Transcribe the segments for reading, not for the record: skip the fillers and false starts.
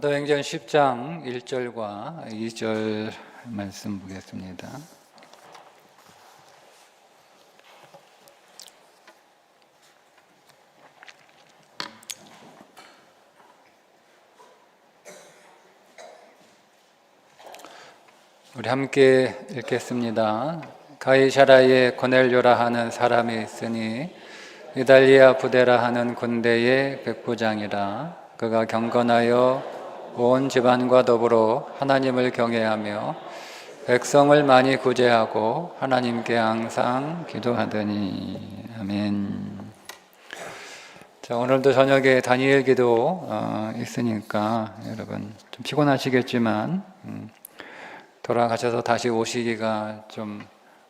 사도행전 10장 1절과 2절 말씀 보겠습니다. 우리 함께 읽겠습니다. 가이사라에 고넬료라 하는 사람이 있으니 이달리아 부대라 하는 군대의 백부장이라. 그가 경건하여 온 집안과 더불어 하나님을 경외하며 백성을 많이 구제하고 하나님께 항상 기도하더니. 아멘. 자, 오늘도 저녁에 다니엘 기도 있으니까 여러분 좀 피곤하시겠지만 돌아가셔서 다시 오시기가 좀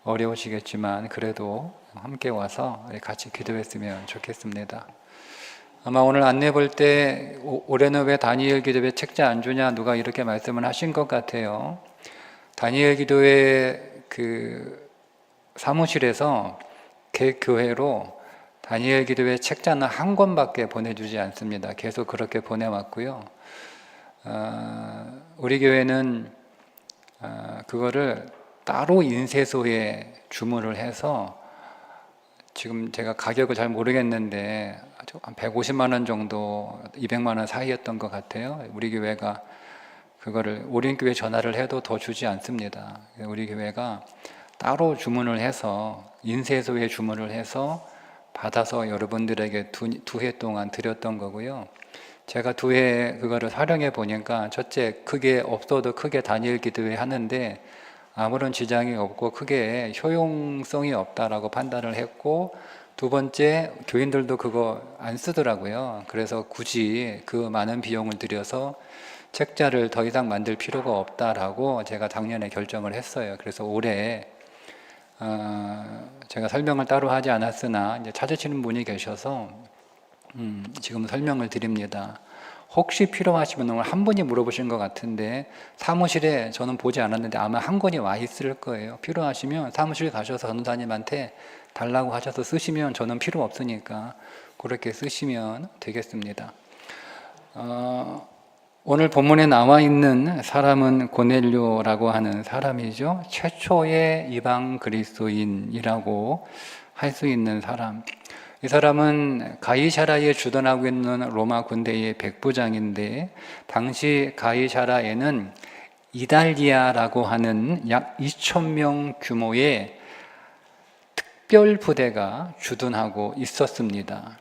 어려우시겠지만 그래도 함께 와서 같이 기도했으면 좋겠습니다. 아마 오늘 안내 볼 때 올해는 왜 다니엘 기도회 책자 안 주냐 누가 이렇게 말씀을 하신 것 같아요. 다니엘 기도회 그 사무실에서 개교회로 다니엘 기도회 책자는 한 권밖에 보내주지 않습니다. 계속 그렇게 보내왔고요. 우리 교회는 그거를 따로 인쇄소에 주문을 해서 지금 제가 가격을 잘 모르겠는데 한 150만 원 정도, 200만 원 사이였던 것 같아요. 우리 교회가 그거를 오린교회 전화를 해도 더 주지 않습니다. 우리 교회가 따로 주문을 해서 인쇄소에 주문을 해서 받아서 여러분들에게 두 해 동안 드렸던 거고요. 제가 두 해 그거를 활용해 보니까 첫째, 크게 없어도 크게 다니엘 기도회 하는데 아무런 지장이 없고 크게 효용성이 없다라고 판단을 했고, 두 번째, 교인들도 그거 안 쓰더라고요. 그래서 굳이 그 많은 비용을 들여서 책자를 더 이상 만들 필요가 없다라고 제가 작년에 결정을 했어요. 그래서 올해 제가 설명을 따로 하지 않았으나 이제 찾으시는 분이 계셔서 지금 설명을 드립니다. 혹시 필요하시면 오늘 한 분이 물어보신 것 같은데 사무실에 저는 보지 않았는데 아마 한 권이 와 있을 거예요. 필요하시면 사무실 가셔서 전도사님한테 달라고 하셔서 쓰시면 저는 필요 없으니까 그렇게 쓰시면 되겠습니다. 오늘 본문에 나와 있는 사람은 고넬료라고 하는 사람이죠. 최초의 이방 그리스도인이라고 할 수 있는 사람. 이 사람은 가이사라에 주둔하고 있는 로마 군대의 백부장인데, 당시 가이사라에는 이달리아라고 하는 약 2,000명 규모의 특별 부대가 주둔하고 있었습니다.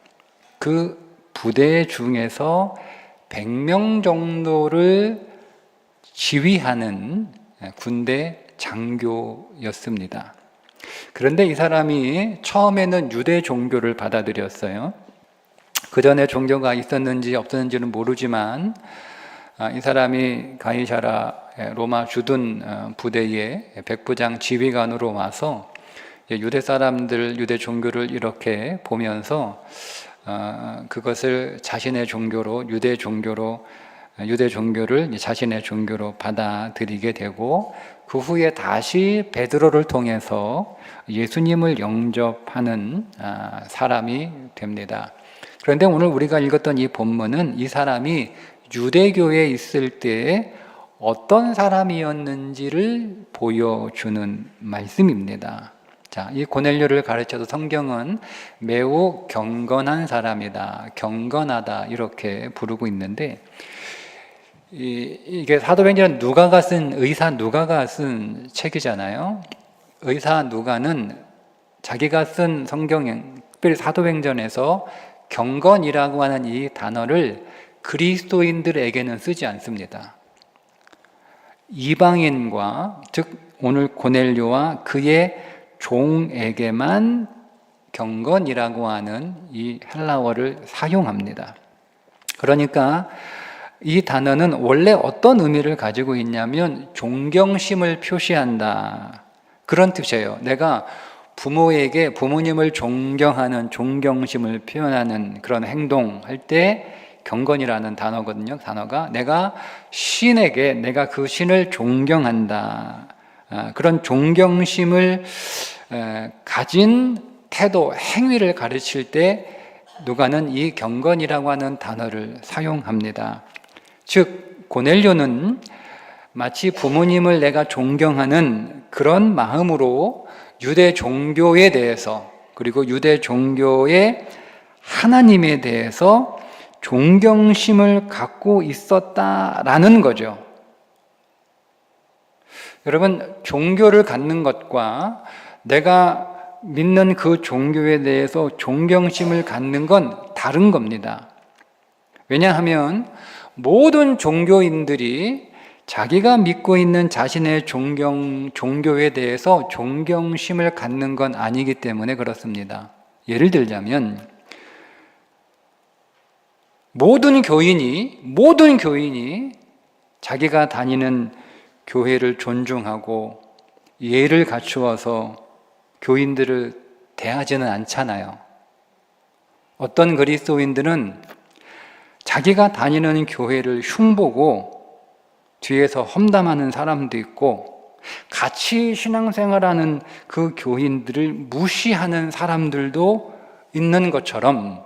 그 부대 중에서 100명 정도를 지휘하는 군대 장교였습니다. 그런데 이 사람이 처음에는 유대 종교를 받아들였어요. 그 전에 종교가 있었는지 없었는지는 모르지만 이 사람이 가이사라 로마 주둔 부대의 백부장 지휘관으로 와서 유대 사람들, 유대 종교를 이렇게 보면서 그것을 자신의 종교로, 유대 종교를 자신의 종교로 받아들이게 되고, 그 후에 다시 베드로를 통해서 예수님을 영접하는 사람이 됩니다. 그런데 오늘 우리가 읽었던 이 본문은 이 사람이 유대교에 있을 때 어떤 사람이었는지를 보여주는 말씀입니다. 자, 이 고넬료를 가르쳐서 성경은 매우 경건한 사람이다, 경건하다 이렇게 부르고 있는데, 이게 사도행전은 의사 누가가 쓴 책이잖아요. 의사 누가는 자기가 쓴 성경, 특별히 사도행전에서 경건이라고 하는 이 단어를 그리스도인들에게는 쓰지 않습니다. 이방인과, 즉 오늘 고넬료와 그의 종에게만 경건이라고 하는 이 헬라어를 사용합니다. 그러니까 이 단어는 원래 어떤 의미를 가지고 있냐면 존경심을 표시한다, 그런 뜻이에요. 내가 부모님을 존경하는, 존경심을 표현하는 그런 행동할 때 경건이라는 단어거든요. 단어가 내가 그 신을 존경한다, 그런 존경심을 가진 태도, 행위를 가르칠 때 누가는 이 경건이라고 하는 단어를 사용합니다. 즉 고넬료는 마치 부모님을 내가 존경하는 그런 마음으로 유대 종교에 대해서, 그리고 유대 종교의 하나님에 대해서 존경심을 갖고 있었다라는 거죠. 여러분, 종교를 갖는 것과 내가 믿는 그 종교에 대해서 존경심을 갖는 건 다른 겁니다. 왜냐하면 모든 종교인들이 자기가 믿고 있는 자신의 종교에 대해서 존경심을 갖는 건 아니기 때문에 그렇습니다. 예를 들자면 모든 교인이 자기가 다니는 교회를 존중하고 예를 갖추어서 교인들을 대하지는 않잖아요. 어떤 그리스도인들은 자기가 다니는 교회를 흉보고 뒤에서 험담하는 사람도 있고, 같이 신앙생활하는 그 교인들을 무시하는 사람들도 있는 것처럼,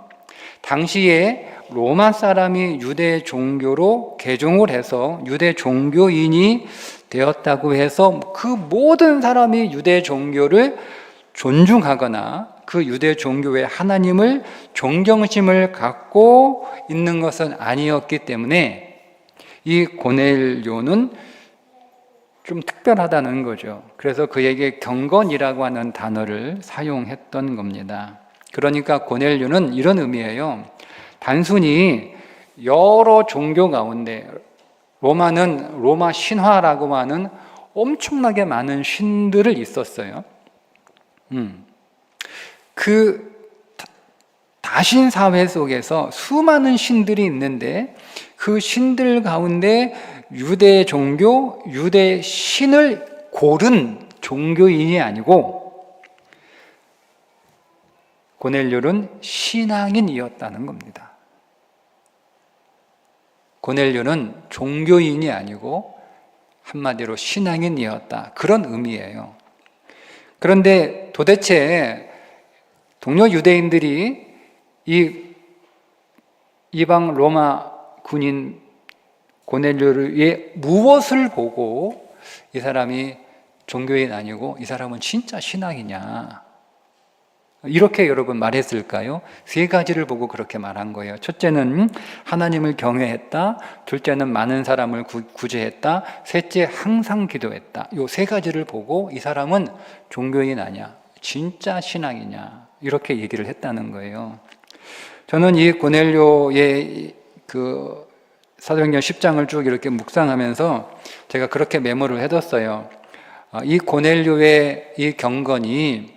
당시에 로마 사람이 유대 종교로 개종을 해서 유대 종교인이 되었다고 해서 그 모든 사람이 유대 종교를 존중하거나 그 유대 종교의 하나님을 존경심을 갖고 있는 것은 아니었기 때문에 이 고넬료는 좀 특별하다는 거죠. 그래서 그에게 경건이라고 하는 단어를 사용했던 겁니다. 그러니까 고넬료는 이런 의미예요. 단순히 여러 종교 가운데, 로마는 로마 신화라고 하는 엄청나게 많은 신들을 있었어요. 그 다신 사회 속에서 수많은 신들이 있는데 그 신들 가운데 유대 종교, 유대 신을 고른 종교인이 아니고 고넬료는 신앙인이었다는 겁니다. 고넬료는 종교인이 아니고 한마디로 신앙인이었다, 그런 의미예요. 그런데 도대체 동료 유대인들이 이 이방 로마 군인 고넬료의 무엇을 보고 이 사람이 종교인 아니고 이 사람은 진짜 신앙이냐, 이렇게 여러분 말했을까요? 세 가지를 보고 그렇게 말한 거예요. 첫째는 하나님을 경외했다, 둘째는 많은 사람을 구제했다, 셋째 항상 기도했다. 이 세 가지를 보고 이 사람은 종교인 아니야, 진짜 신앙이냐, 이렇게 얘기를 했다는 거예요. 저는 이 고넬료의 그 사도행전 10장을 쭉 이렇게 묵상하면서 제가 그렇게 메모를 해뒀어요. 이 고넬료의 이 경건이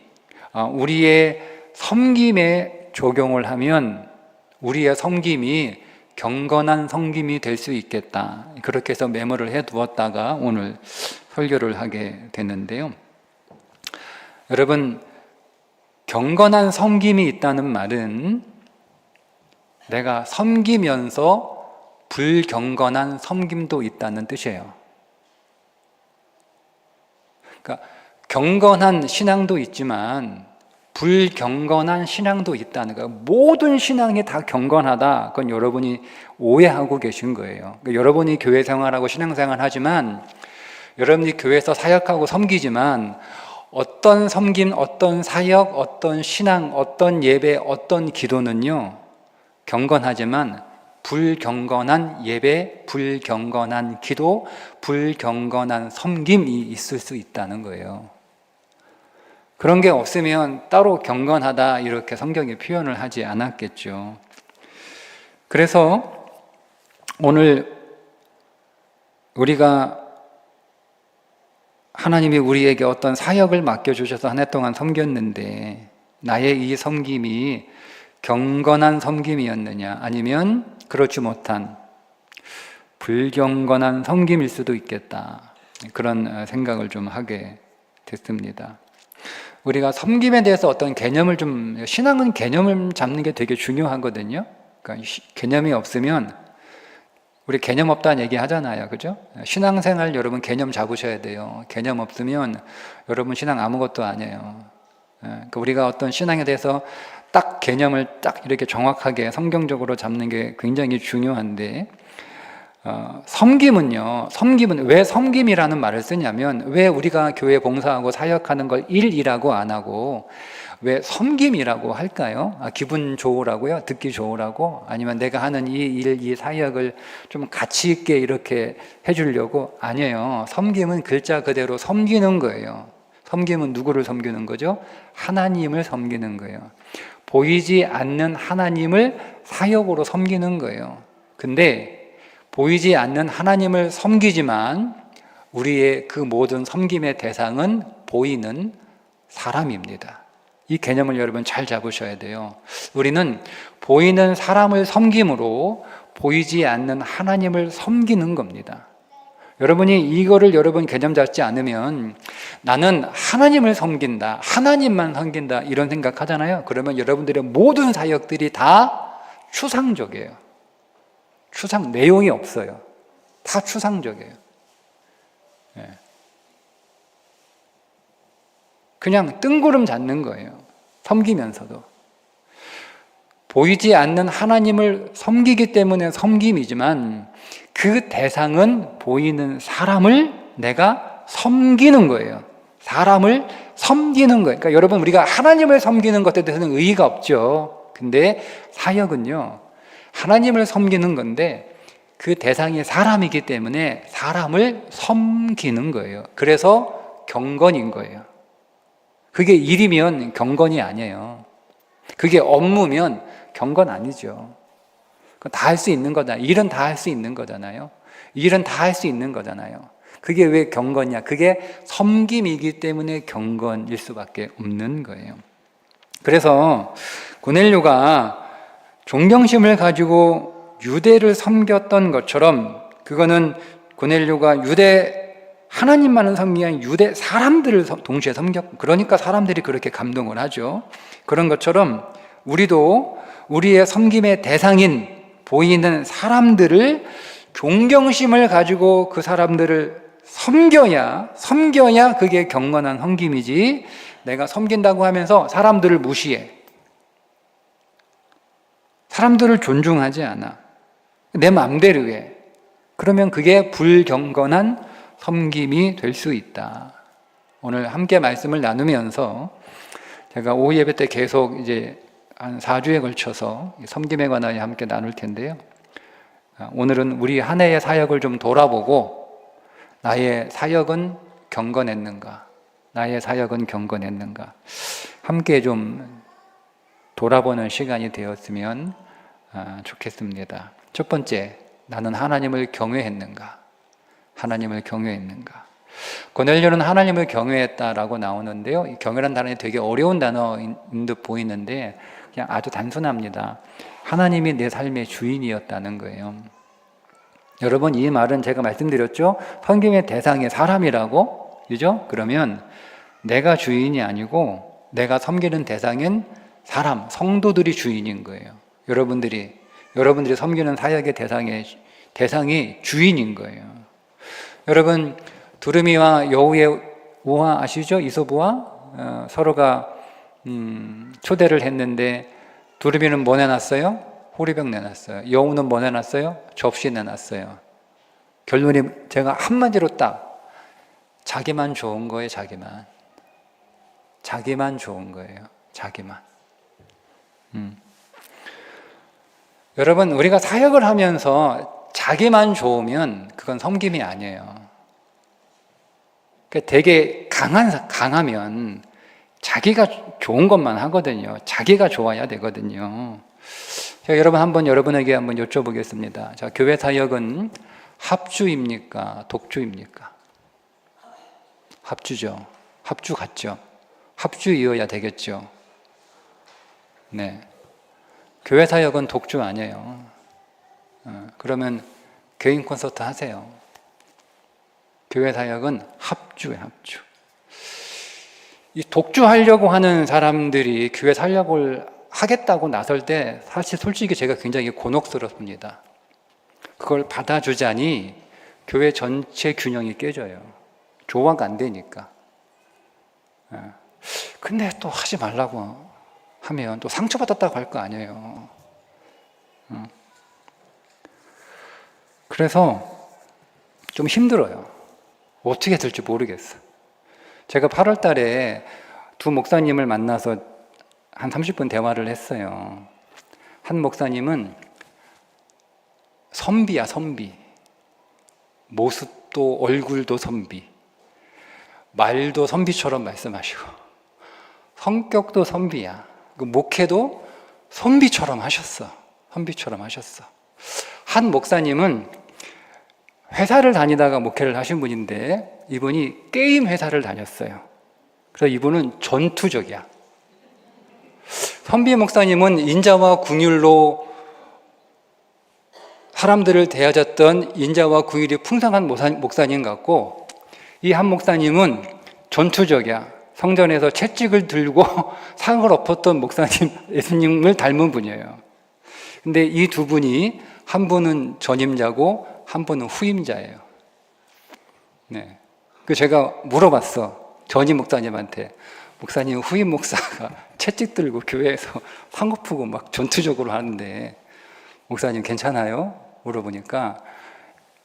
우리의 섬김에 적용을 하면 우리의 섬김이 경건한 섬김이 될 수 있겠다, 그렇게 해서 메모를 해두었다가 오늘 설교를 하게 됐는데요. 여러분, 경건한 섬김이 있다는 말은 내가 섬기면서 불경건한 섬김도 있다는 뜻이에요. 그러니까 경건한 신앙도 있지만 불경건한 신앙도 있다는 거예요. 모든 신앙이 다 경건하다, 그건 여러분이 오해하고 계신 거예요. 그러니까 여러분이 교회 생활하고 신앙생활 하지만, 여러분이 교회에서 사역하고 섬기지만 어떤 섬김, 어떤 사역, 어떤 신앙, 어떤 예배, 어떤 기도는요, 경건하지만 불경건한 예배, 불경건한 기도, 불경건한 섬김이 있을 수 있다는 거예요. 그런 게 없으면 따로 경건하다 이렇게 성경이 표현을 하지 않았겠죠. 그래서 오늘 우리가 하나님이 우리에게 어떤 사역을 맡겨주셔서 한 해 동안 섬겼는데 나의 이 섬김이 경건한 섬김이었느냐, 아니면 그렇지 못한 불경건한 섬김일 수도 있겠다, 그런 생각을 좀 하게 됐습니다. 우리가 섬김에 대해서 어떤 개념을 신앙은 개념을 잡는 게 되게 중요하거든요. 그러니까 개념이 없으면, 우리 개념 없다는 얘기 하잖아요, 그죠? 신앙생활 여러분 개념 잡으셔야 돼요. 개념 없으면 여러분 신앙 아무것도 아니에요. 그러니까 우리가 어떤 신앙에 대해서 딱 개념을 딱 이렇게 정확하게 성경적으로 잡는 게 굉장히 중요한데, 섬김은 왜 섬김이라는 말을 쓰냐면, 왜 우리가 교회 봉사하고 사역하는 걸 일이라고 안 하고 왜 섬김이라고 할까요? 기분 좋으라고요? 듣기 좋으라고? 아니면 내가 하는 이 일, 이 사역을 좀 가치 있게 이렇게 해주려고? 아니에요. 섬김은 글자 그대로 섬기는 거예요. 섬김은 누구를 섬기는 거죠? 하나님을 섬기는 거예요. 보이지 않는 하나님을 사역으로 섬기는 거예요. 근데 보이지 않는 하나님을 섬기지만 우리의 그 모든 섬김의 대상은 보이는 사람입니다. 이 개념을 여러분 잘 잡으셔야 돼요. 우리는 보이는 사람을 섬김으로 보이지 않는 하나님을 섬기는 겁니다. 여러분이 이거를 여러분 개념 잡지 않으면 나는 하나님을 섬긴다, 하나님만 섬긴다 이런 생각하잖아요. 그러면 여러분들의 모든 사역들이 다 추상적이에요. 내용이 없어요. 다 추상적이에요. 그냥 뜬구름 잡는 거예요. 섬기면서도. 보이지 않는 하나님을 섬기기 때문에 섬김이지만 그 대상은 보이는 사람을 내가 섬기는 거예요. 사람을 섬기는 거예요. 그러니까 여러분, 우리가 하나님을 섬기는 것에 대해서는 의의가 없죠. 근데 사역은요, 하나님을 섬기는 건데 그 대상이 사람이기 때문에 사람을 섬기는 거예요. 그래서 경건인 거예요. 그게 일이면 경건이 아니에요. 그게 업무면 경건 아니죠. 다 할 수 있는 거잖아요. 일은 다 할 수 있는 거잖아요. 일은 다 할 수 있는 거잖아요. 그게 왜 경건이야? 그게 섬김이기 때문에 경건일 수밖에 없는 거예요. 그래서 고넬료가 존경심을 가지고 유대를 섬겼던 것처럼, 그거는 고넬료가 하나님만을 섬기기 아니라 유대 사람들을 동시에 섬겼고, 그러니까 사람들이 그렇게 감동을 하죠. 그런 것처럼 우리도 우리의 섬김의 대상인 보이는 사람들을 존경심을 가지고 그 사람들을 섬겨야 그게 경건한 섬김이지, 내가 섬긴다고 하면서 사람들을 무시해, 사람들을 존중하지 않아, 내 마음대로 해, 그러면 그게 불경건한 섬김이 될 수 있다. 오늘 함께 말씀을 나누면서 제가 오후 예배 때 계속 이제 한 4주에 걸쳐서 섬김에 관하여 함께 나눌 텐데요. 오늘은 우리 한 해의 사역을 좀 돌아보고, 나의 사역은 경건했는가? 나의 사역은 경건했는가? 함께 좀 돌아보는 시간이 되었으면 좋겠습니다. 첫 번째, 나는 하나님을 경외했는가? 하나님을 경외했는가? 고넬료는 하나님을 경외했다라고 나오는데요. 이 경외라는 단어는 되게 어려운 단어인 듯 보이는데 그냥 아주 단순합니다. 하나님이 내 삶의 주인이었다는 거예요. 여러분, 이 말은 제가 말씀드렸죠? 섬김의 대상이 사람이라고, 그죠? 그러면 내가 주인이 아니고 내가 섬기는 대상인 사람, 성도들이 주인인 거예요. 여러분들이 섬기는 사역의 대상이 주인인 거예요. 여러분, 두루미와 여우의 우화 아시죠? 이솝우화? 서로가 초대를 했는데 두루미는 뭐 내놨어요? 호리병 내놨어요. 여우는 뭐 내놨어요? 접시 내놨어요. 결론이 제가 한마디로 딱, 자기만 좋은 거예요. 자기만 좋은 거예요. 자기만. 여러분, 우리가 사역을 하면서 자기만 좋으면 그건 섬김이 아니에요. 되게 강하면 자기가 좋은 것만 하거든요. 자기가 좋아야 되거든요. 제가 여러분에게 한번 여쭤보겠습니다. 자, 교회 사역은 합주입니까? 독주입니까? 합주죠. 합주 같죠? 합주이어야 되겠죠. 네. 교회 사역은 독주 아니에요. 그러면 개인 콘서트 하세요. 교회 사역은 합주예요, 합주. 이 독주하려고 하는 사람들이 교회 사역을 하겠다고 나설 때 사실 솔직히 제가 굉장히 곤혹스럽습니다. 그걸 받아주자니 교회 전체 균형이 깨져요. 조화가 안 되니까. 근데 또 하지 말라고 하면 또 상처받았다고 할 거 아니에요. 그래서 좀 힘들어요. 어떻게 될지 모르겠어. 제가 8월 달에 두 목사님을 만나서 한 30분 대화를 했어요. 한 목사님은 선비야, 선비. 모습도 얼굴도 선비. 말도 선비처럼 말씀하시고 성격도 선비야. 목회도 선비처럼 하셨어. 선비처럼 하셨어. 한 목사님은 회사를 다니다가 목회를 하신 분인데 이분이 게임 회사를 다녔어요. 그래서 이분은 전투적이야. 선비 목사님은 인자와 긍휼로 사람들을 대하셨던 인자와 긍휼이 풍성한 목사님 같고, 이 한 목사님은 전투적이야. 성전에서 채찍을 들고 상을 엎었던 목사님, 예수님을 닮은 분이에요. 근데 이 두 분이 한 분은 전임자고 한 분은 후임자예요. 네. 그 제가 물어봤어. 전임 목사님한테. 목사님, 후임 목사가 채찍 들고 교회에서 상 엎고 막 전투적으로 하는데 목사님 괜찮아요? 물어보니까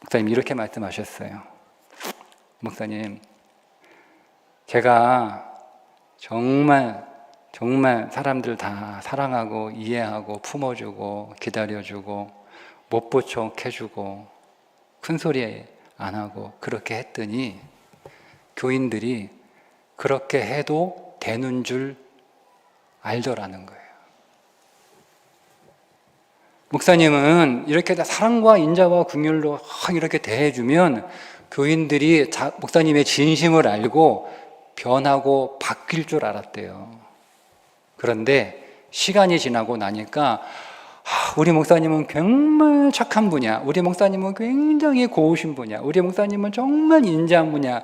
목사님 이렇게 말씀하셨어요. 목사님, 제가 정말 사람들 다 사랑하고 이해하고 품어주고 기다려주고 못 볼 척 해주고 큰소리 안 하고 그렇게 했더니 교인들이 그렇게 해도 되는 줄 알더라는 거예요. 목사님은 이렇게 사랑과 인자와 긍휼로 이렇게 대해주면 교인들이 목사님의 진심을 알고 변하고 바뀔 줄 알았대요. 그런데 시간이 지나고 나니까 우리 목사님은 정말 착한 분이야. 우리 목사님은 굉장히 고우신 분이야. 우리 목사님은 정말 인자한 분이야.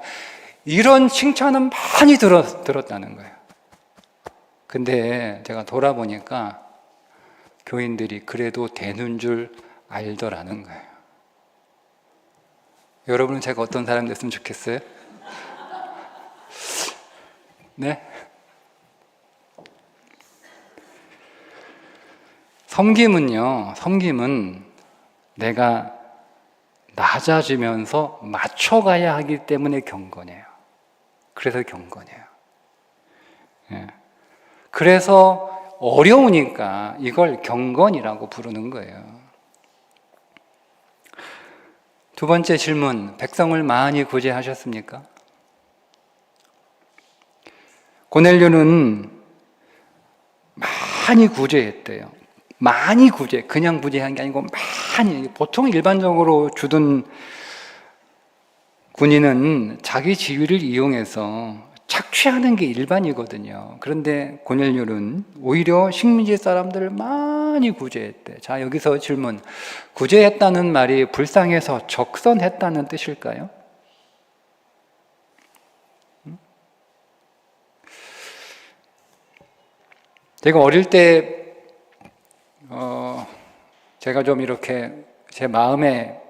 이런 칭찬은 많이 들었다는 거예요. 근데 제가 돌아보니까 교인들이 그래도 되는 줄 알더라는 거예요. 여러분은 제가 어떤 사람 됐으면 좋겠어요? 네? 섬김은 내가 낮아지면서 맞춰가야 하기 때문에 경건해요. 그래서 경건해요. 예. 그래서 어려우니까 이걸 경건이라고 부르는 거예요. 두 번째 질문, 백성을 많이 구제하셨습니까? 고넬료는 많이 구제했대요. 많이 구제, 그냥 구제한 게 아니고 많이. 보통 일반적으로 주둔 군인은 자기 지위를 이용해서 착취하는 게 일반이거든요. 그런데 고넬료는 오히려 식민지 사람들을 많이 구제했대. 자, 여기서 질문. 구제했다는 말이 불쌍해서 적선했다는 뜻일까요? 제가 어릴 때 제가 좀 이렇게 제 마음에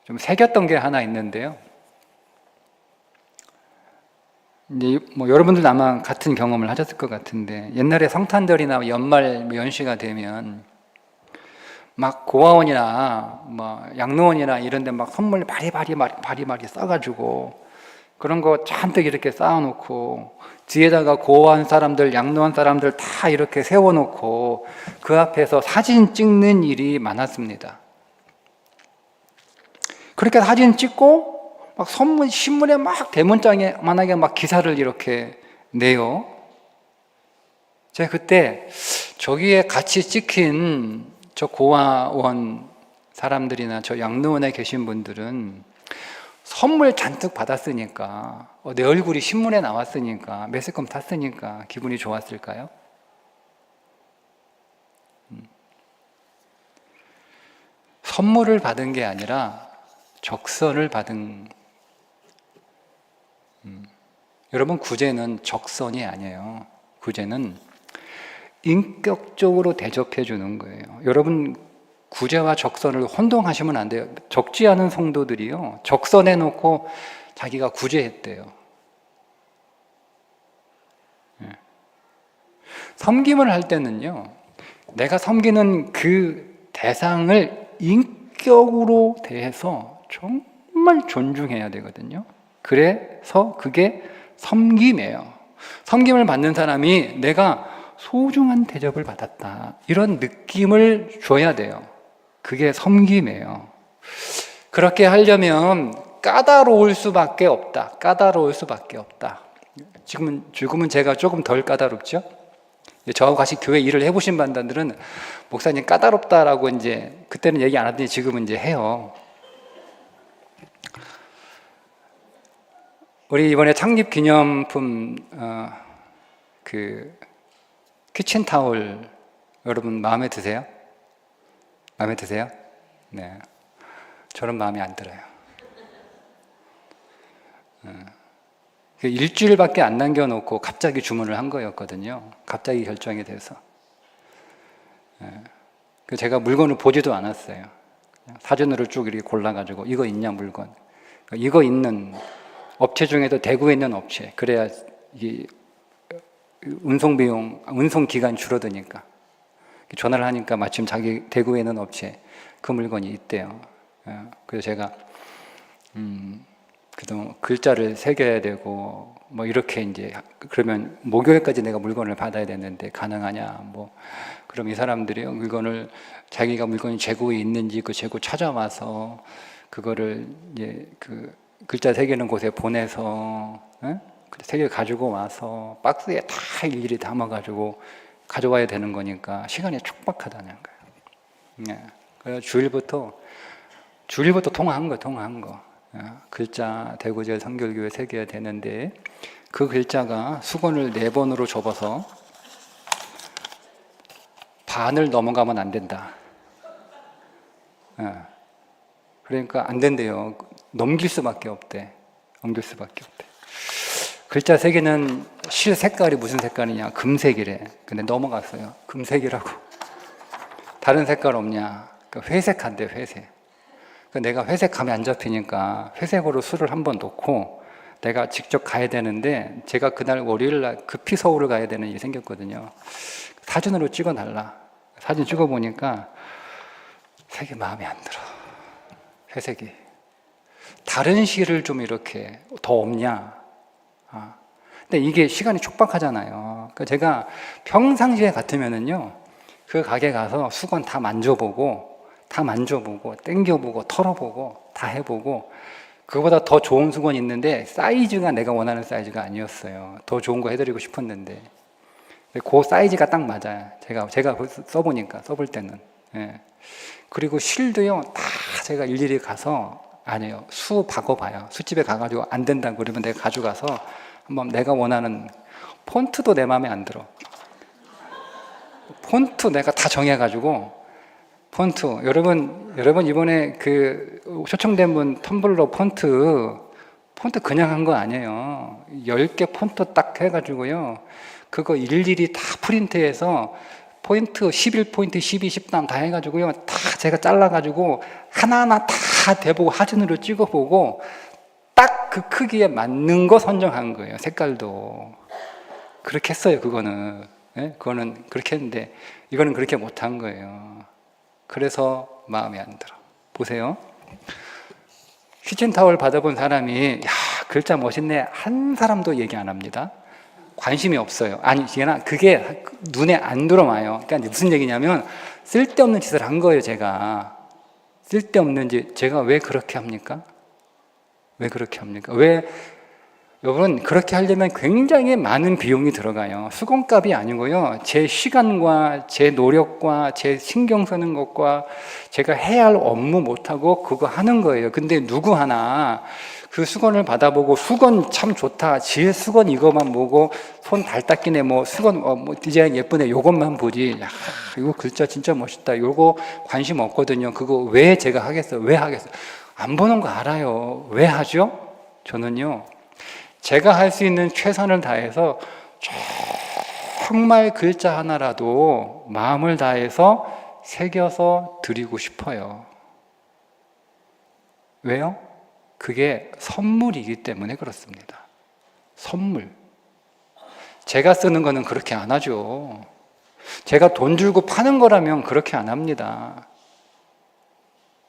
좀 새겼던 게 하나 있는데요. 이제 여러분들 아마 같은 경험을 하셨을 것 같은데, 옛날에 성탄절이나 연말 연시가 되면 막 고아원이나 양로원이나 이런 데 막 선물 바리바리 싸가지고 그런 거 잔뜩 이렇게 쌓아놓고 뒤에다가 고아원 사람들, 양로원 사람들 다 이렇게 세워놓고 그 앞에서 사진 찍는 일이 많았습니다. 그렇게 사진 찍고 막 신문에 막 대문짝만하게 막 기사를 이렇게 내요. 제가 그때 저기에 같이 찍힌 저 고아원 사람들이나 저 양로원에 계신 분들은 선물 잔뜩 받았으니까, 내 얼굴이 신문에 나왔으니까, 매스컴 탔으니까 기분이 좋았을까요? 선물을 받은 게 아니라 적선을 받은. 여러분, 구제는 적선이 아니에요. 구제는 인격적으로 대접해 주는 거예요. 여러분, 구제와 적선을 혼동하시면 안 돼요. 적지 않은 성도들이요, 적선해 놓고 자기가 구제했대요. 섬김을 할 때는요, 내가 섬기는 그 대상을 인격으로 대해서 정말 존중해야 되거든요. 그래서 그게 섬김이에요. 섬김을 받는 사람이 내가 소중한 대접을 받았다, 이런 느낌을 줘야 돼요. 그게 섬김이에요. 그렇게 하려면 까다로울 수밖에 없다. 까다로울 수밖에 없다. 지금은 제가 조금 덜 까다롭죠? 저하고 같이 교회 일을 해보신 분들은 목사님 까다롭다라고 이제 그때는 얘기 안 하더니 지금은 이제 해요. 우리 이번에 창립 기념품 그 키친타올 여러분 마음에 드세요? 마음에 드세요? 네, 저는 마음에 안 들어요. 일주일밖에 안 남겨놓고 갑자기 주문을 한 거였거든요. 갑자기 결정이 돼서. 제가 물건을 보지도 않았어요. 그냥 사진으로 쭉 이렇게 골라가지고 이거 있냐 물건. 이거 있는 업체 중에도 대구에 있는 업체. 그래야 이 운송 비용, 운송 기간 줄어드니까. 전화를 하니까 마침 자기 대구에 있는 업체 그 물건이 있대요. 그래서 제가 그동안 글자를 새겨야 되고 뭐 이렇게 이제 그러면 목요일까지 내가 물건을 받아야 되는데 가능하냐 뭐 그럼 이 사람들이 물건을 자기가 물건이 재고에 있는지 그 재고 찾아와서 그거를 이제 그 글자 새기는 곳에 보내서 새겨 가지고 와서 박스에 다 일일이 담아가지고 가져와야 되는 거니까 시간이 촉박하다는 거예요. 그래서 주일부터 통화한 거. 글자 대구제일 성결교회 새겨야 되는데 그 글자가 수건을 4번으로 접어서 반을 넘어가면 안 된다. 그러니까 안 된대요. 넘길 수밖에 없대. 글자 새기는 실 색깔이 무슨 색깔이냐? 금색이래. 근데 넘어갔어요. 금색이라고. 다른 색깔 없냐? 회색한대, 회색. 내가 회색 감이 안 잡히니까 회색으로 술을 한번 놓고 내가 직접 가야 되는데 제가 그날 월요일날 급히 서울을 가야 되는 일이 생겼거든요. 사진으로 찍어달라. 사진 찍어보니까 색이 마음에 안 들어. 회색이. 다른 실을 좀 이렇게 더 없냐? 근데 이게 시간이 촉박하잖아요. 그러니까 제가 평상시에 같으면은요, 그 가게 가서 수건 다 만져보고, 땡겨보고, 털어보고, 다 해보고, 그거보다 더 좋은 수건이 있는데 사이즈가 내가 원하는 사이즈가 아니었어요. 더 좋은 거 해드리고 싶었는데 그 사이즈가 딱 맞아요. 제가 써볼 때는. 그리고 실도요, 다 제가 일일이 가서 아니에요. 수 바꿔봐요. 수집에 가가지고 안 된다고 그러면 내가 가져가서 한번 내가 원하는 폰트도 내 마음에 안 들어. 폰트 내가 다 정해가지고 폰트 여러분 이번에 그 초청된 분 텀블러 폰트 그냥 한 거 아니에요. 10개 폰트 딱 해가지고요. 그거 일일이 다 프린트해서 포인트 11포인트, 12, 13 다 해가지고요. 다 제가 잘라가지고 하나하나 다 대보고 사진으로 찍어보고 딱 그 크기에 맞는 거 선정한 거예요. 색깔도. 그렇게 했어요, 그거는. 그거는 그렇게 했는데 이거는 그렇게 못한 거예요. 그래서 마음에 안 들어. 보세요. 키친타월 받아본 사람이 야, 글자 멋있네 한 사람도 얘기 안 합니다. 관심이 없어요. 아니, 그게 눈에 안 들어와요. 그러니까 무슨 얘기냐면 쓸데없는 짓을 한 거예요, 제가. 쓸데없는 짓. 제가 왜 그렇게 합니까? 여러분, 그렇게 하려면 굉장히 많은 비용이 들어가요. 수건값이 아니고요. 제 시간과 제 노력과 제 신경 쓰는 것과 제가 해야 할 업무 못하고 그거 하는 거예요. 근데 누구 하나 그 수건을 받아보고 수건 참 좋다. 지 수건 이거만 보고 손 달 닦이네. 뭐 수건 뭐 디자인 예쁘네. 요것만 보지. 야, 이거 글자 진짜 멋있다. 요거 관심 없거든요. 그거 왜 제가 하겠어요? 왜 하겠어요? 안 보는 거 알아요. 왜 하죠? 저는요. 제가 할 수 있는 최선을 다해서 정말 글자 하나라도 마음을 다해서 새겨서 드리고 싶어요. 왜요? 그게 선물이기 때문에 그렇습니다. 선물. 제가 쓰는 거는 그렇게 안 하죠. 제가 돈 주고 파는 거라면 그렇게 안 합니다.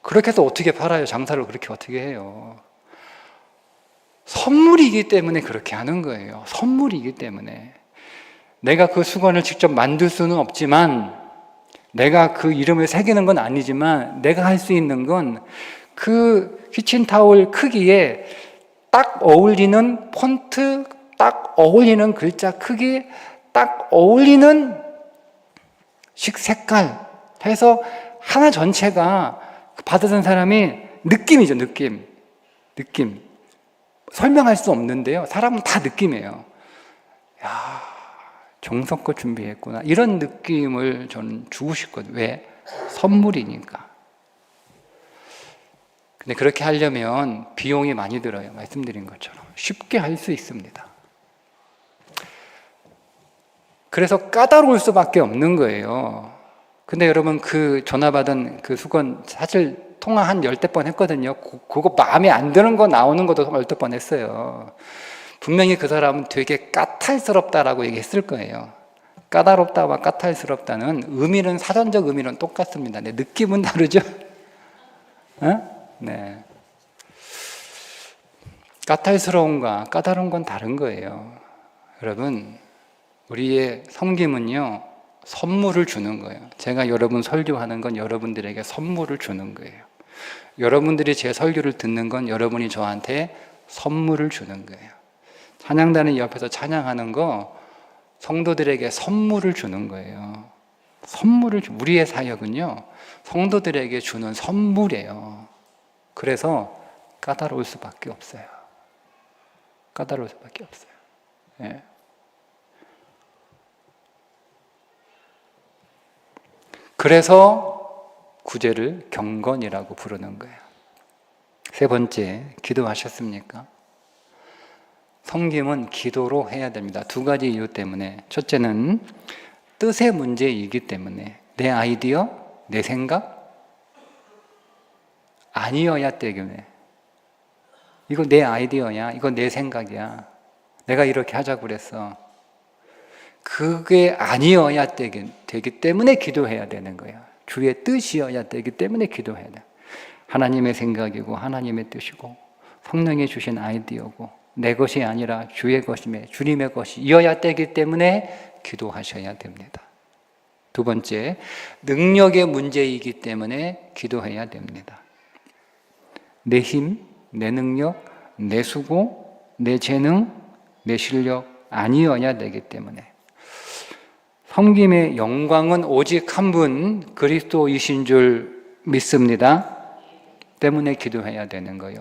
그렇게 해서 어떻게 팔아요? 장사를 그렇게 어떻게 해요? 선물이기 때문에 그렇게 하는 거예요. 선물이기 때문에. 내가 그 수건을 직접 만들 수는 없지만, 내가 그 이름을 새기는 건 아니지만, 내가 할 수 있는 건 그 키친타올 크기에 딱 어울리는 폰트, 딱 어울리는 글자 크기, 딱 어울리는 색깔 해서 하나 전체가 받은 사람이 느낌이죠. 느낌. 설명할 수 없는데요. 사람은 다 느낌이에요. 야, 정성껏 준비했구나. 이런 느낌을 저는 주고 싶거든요. 왜? 선물이니까. 근데 그렇게 하려면 비용이 많이 들어요. 말씀드린 것처럼. 쉽게 할 수 있습니다. 그래서 까다로울 수밖에 없는 거예요. 근데 여러분, 그 전화 받은 그 수건 사실 통화 한 10대 번 했거든요. 그거 마음에 안 드는 거 나오는 것도 10대 번 했어요. 분명히 그 사람은 되게 까탈스럽다라고 얘기했을 거예요. 까다롭다와 까탈스럽다는 의미는, 사전적 의미는 똑같습니다. 네, 느낌은 다르죠? 네. 까탈스러움과 까다로운 건 다른 거예요. 여러분, 우리의 섬김은요, 선물을 주는 거예요. 제가 여러분 설교하는 건 여러분들에게 선물을 주는 거예요. 여러분들이 제 설교를 듣는 건 여러분이 저한테 선물을 주는 거예요. 찬양단이 옆에서 찬양하는 거 성도들에게 선물을 주는 거예요. 우리의 사역은요, 성도들에게 주는 선물이에요. 그래서 까다로울 수밖에 없어요. 까다로울 수밖에 없어요. 예. 그래서 구제를 경건이라고 부르는 거예요. 세 번째, 기도하셨습니까? 섬김은 기도로 해야 됩니다. 두 가지 이유 때문에. 첫째는 뜻의 문제이기 때문에. 내 아이디어, 내 생각 아니어야 때문에. 이거 내 아이디어야, 이거 내 생각이야, 내가 이렇게 하자고 그랬어. 그게 아니어야 되기 때문에 기도해야 되는 거예요. 주의 뜻이어야 되기 때문에 기도해야 돼요. 하나님의 생각이고 하나님의 뜻이고 성령이 주신 아이디어고 내 것이 아니라 주의 것임에 주님의 것이어야 되기 때문에 기도하셔야 됩니다. 두 번째, 능력의 문제이기 때문에 기도해야 됩니다. 내 힘, 내 능력, 내 수고, 내 재능, 내 실력 아니어야 되기 때문에. 섬김의 영광은 오직 한 분 그리스도이신 줄 믿습니다. 때문에 기도해야 되는 거예요.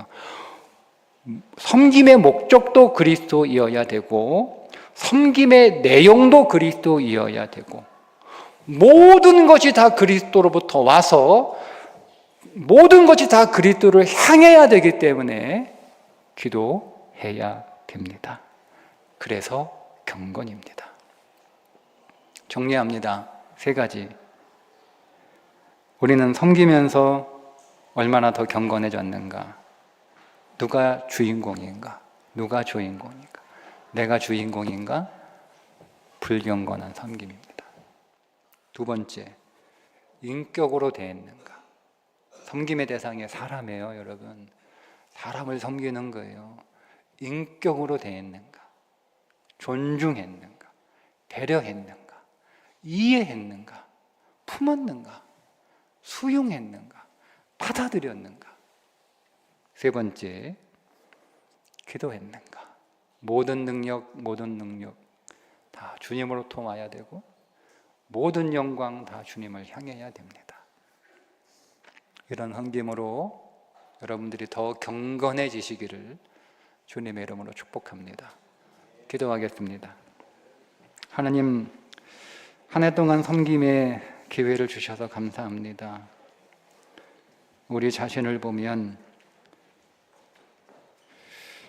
섬김의 목적도 그리스도이어야 되고 섬김의 내용도 그리스도이어야 되고 모든 것이 다 그리스도로부터 와서 모든 것이 다 그리스도를 향해야 되기 때문에 기도해야 됩니다. 그래서 경건입니다. 정리합니다. 세 가지. 우리는 섬기면서 얼마나 더 경건해졌는가? 누가 주인공인가? 누가 주인공인가? 내가 주인공인가? 불경건한 섬김입니다. 두 번째, 인격으로 대했는가? 섬김의 대상이 사람이에요, 여러분. 사람을 섬기는 거예요. 인격으로 대했는가? 존중했는가? 배려했는가? 이해했는가? 품었는가? 수용했는가? 받아들였는가? 세 번째, 기도했는가? 모든 능력 다 주님으로부터 와야 되고 모든 영광 다 주님을 향해야 됩니다. 이런 섬김으로 여러분들이 더 경건해지시기를 주님의 이름으로 축복합니다. 기도하겠습니다. 하나님, 한 해 동안 섬김의 기회를 주셔서 감사합니다. 우리 자신을 보면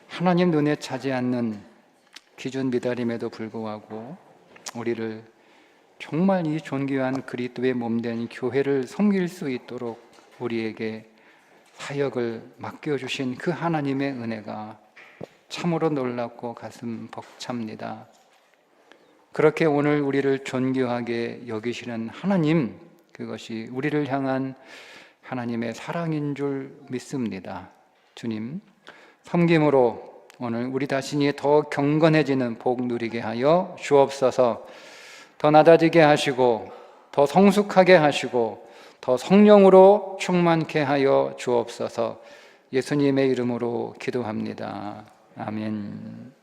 하나님 눈에 차지 않는 기준 미달임에도 불구하고 우리를 정말 이 존귀한 그리스도의 몸된 교회를 섬길 수 있도록 우리에게 사역을 맡겨주신 그 하나님의 은혜가 참으로 놀랍고 가슴 벅찹니다. 그렇게 오늘 우리를 존귀하게 여기시는 하나님, 그것이 우리를 향한 하나님의 사랑인 줄 믿습니다. 주님, 섬김으로 오늘 우리 자신이 더 경건해지는 복 누리게 하여 주옵소서. 더 낮아지게 하시고 더 성숙하게 하시고 더 성령으로 충만케 하여 주옵소서. 예수님의 이름으로 기도합니다. 아멘.